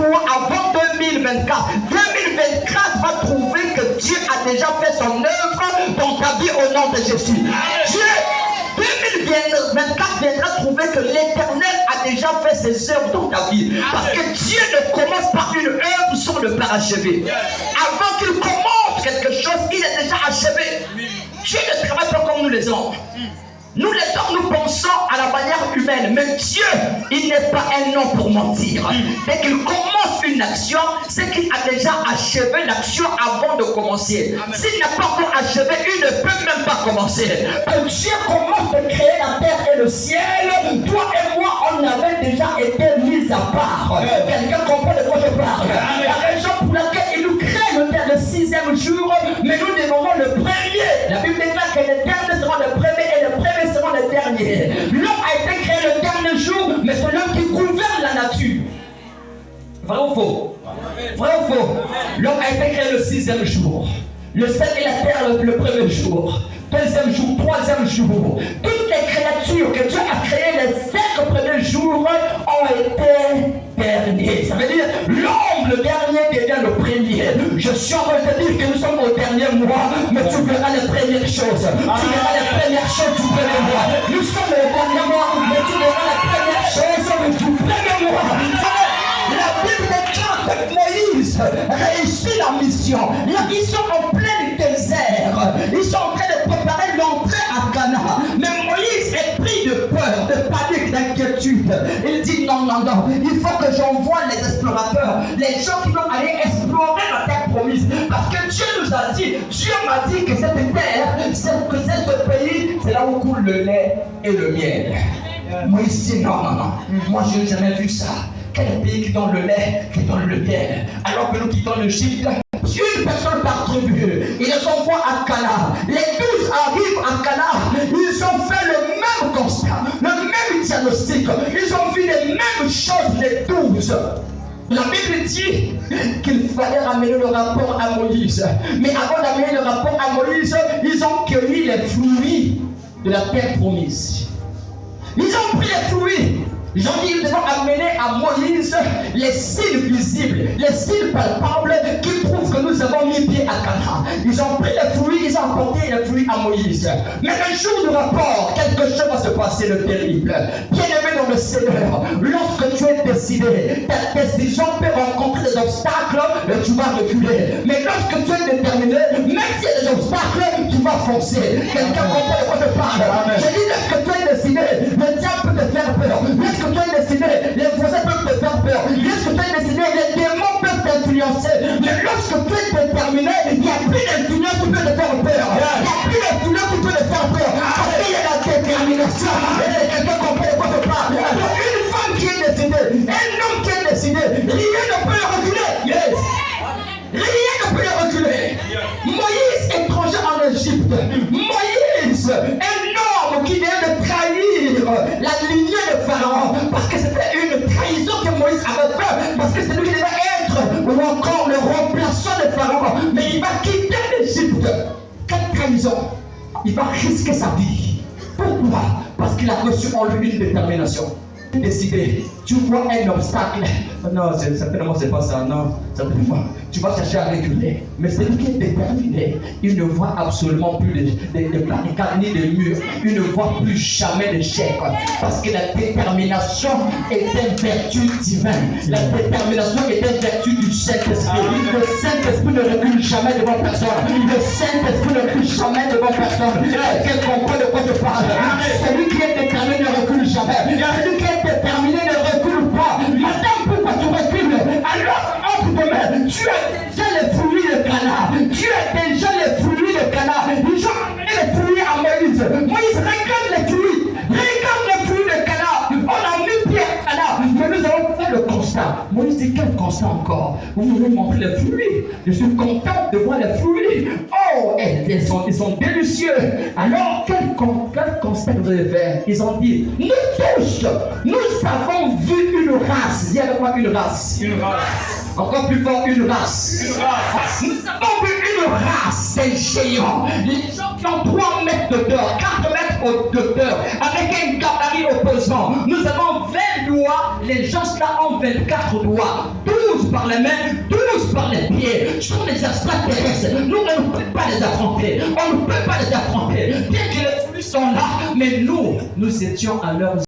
toi avant 2024. 2024 va trouver que Dieu a déjà fait son œuvre dans ta vie au nom de Jésus. Dieu 2024 viendra trouver que l'Éternel a déjà fait ses œuvres dans ta vie. Parce que Dieu ne commence pas une œuvre sans le parachever. Avant qu'il commence quelque chose, il est déjà achevé. Dieu ne travaille pas comme nous les hommes. Nous les hommes, nous pensons à la manière humaine, mais Dieu, il n'est pas un homme pour mentir. Dès qu'il commence une action, c'est qu'il a déjà achevé l'action avant de commencer. S'il n'a pas encore achevé, il ne peut même pas commencer. Quand Dieu commence de créer la terre et le ciel, toi et moi, on avait déjà été mis à part. Quelqu'un comprend de quoi je parle? La raison pour laquelle il nous crée le 6e jour, mais nous demandons le premier. La Bible déclare que le dernier sera le premier et le premier sera le dernier. L'homme a été créé le dernier jour, mais c'est l'homme qui gouverne la nature. Vrai ou faux? Vrai ou faux? L'homme a été créé le 6e jour. Le ciel et la terre le premier jour. 2e jour, 3e jour. Toutes les créatures que Dieu a créées les 5 premiers jours ont été derniers. Ça veut dire l'homme, le dernier, devient le premier. Je suis en train de te dire que nous sommes au dernier mois, mais tu verras les premières choses. Tu verras les premières choses du premier mois. Nous sommes au dernier mois, mais tu verras les premières choses du premier mois. La Bible déclare que Moïse réussit la mission. Là, ils sont en plein désert. Ils sont en train de préparer l'entrée à Cana. Mais Moïse est pris de peur, de panique, d'inquiétude. Il dit non, non, non. Il faut que j'envoie les explorateurs, les gens qui vont aller explorer la terre promise. Parce que Dieu nous a dit, Dieu m'a dit que cette terre, que c'est ce pays, c'est là où coule le lait et le miel. Moïse dit non, non, non. Moi, je n'ai jamais vu ça. Quel pays qui donne le lait, qui donne le miel? Alors que nous quittons l'Égypte, une personne par tribu, ils les envoient à Cana. Les 12 arrivent à Cana, ils ont fait le même constat, le même diagnostic, ils ont vu les mêmes choses, les 12. La Bible dit qu'il fallait ramener le rapport à Moïse. Mais avant d'amener le rapport à Moïse, ils ont cueilli les fruits de la terre promise. Ils ont pris les fruits. Ils ont dit qu'ils devaient amener à Moïse les signes visibles, les signes palpables qui prouvent que nous avons mis pied à Canaan. Ils ont pris les fruits, ils ont apporté les fruits à Moïse. Mais le jour du rapport, quelque chose va se passer de terrible. Bien-aimé dans le Seigneur, lorsque tu es décidé, ta décision peut rencontrer des obstacles, et tu vas reculer. Mais lorsque tu es déterminé, même s'il y a des obstacles, tu vas foncer. Quelqu'un comprend de quoi je parle? Je dis, lorsque tu es décidé, le diable peut te faire peur. Lorsque tu es décidé, les voisins peuvent te faire peur. Lorsque tu es décidé, les démons peuvent t'influencer. Mais lorsque tu es déterminé, il n'y a plus d'influence qui peut te faire peur. Il n'y a plus d'influence qui peut te faire peur. Parce qu'il y a la détermination. Quelqu'un comprend de quoi je parle? Une femme qui est décidée, un homme qui est décidé, rien ne peut le reculer. Yes. Rien ne peut le reculer. Moïse, étranger en Égypte. Moïse, un homme qui vient de trahir la lignée de Pharaon. Parce que c'était une trahison que Moïse avait faite. Parce que c'est lui qui devait être ou encore le remplaçant de Pharaon. Mais il va quitter l'Égypte. Quelle trahison? Il va risquer sa vie. Pourquoi? Parce qu'il a reçu en lui une détermination. Décidé, tu vois un obstacle. Non, certainement c'est pas ça, non, certainement. Tu vas chercher à reculer. Mais celui qui est déterminé, il ne voit absolument plus de barricades ni de murs. Il ne voit plus jamais d'échec. Parce que la détermination est une vertu divine. La détermination est une vertu du Saint-Esprit. Le Saint-Esprit ne recule jamais devant personne. Le Saint-Esprit ne recule jamais devant personne. Quel comprend de quoi je parle? Celui qui est déterminé ne recule jamais. Celui qui est déterminé ne recule pas. Madame, pourquoi tu recules? Alors, entre demain, tu as déjà les fruits de Canaan. Tu as déjà les fruits de Canaan. Ils ont amené les fruits à Moïse. Moïse, regarde les fruits. Regarde les fruits de Canaan. On a mis pied à Canaan. Mais nous avons fait le constat. Moïse dit, quel constat encore? Vous m'avez montré les fruits. Je suis content de voir les fruits. Oh, ils sont délicieux. Alors, quel constat vous avez fait? Ils ont dit, nous tous, nous avons vu une race. Il y a quoi une race? Une race. Encore plus fort, une race. Une race. Nous avons vu une race des géants. Les gens qui ont 3 mètres de hauteur, 4 mètres de hauteur, avec un gabarit opposant. Nous avons 20 doigts, les gens là ont 24 doigts. 12 par les mains, 12 par les pieds. Ce sont des extraterrestres. Nous, on ne peut pas les affronter. On ne peut pas les affronter. Bien que les flux sont là, mais nous étions à leur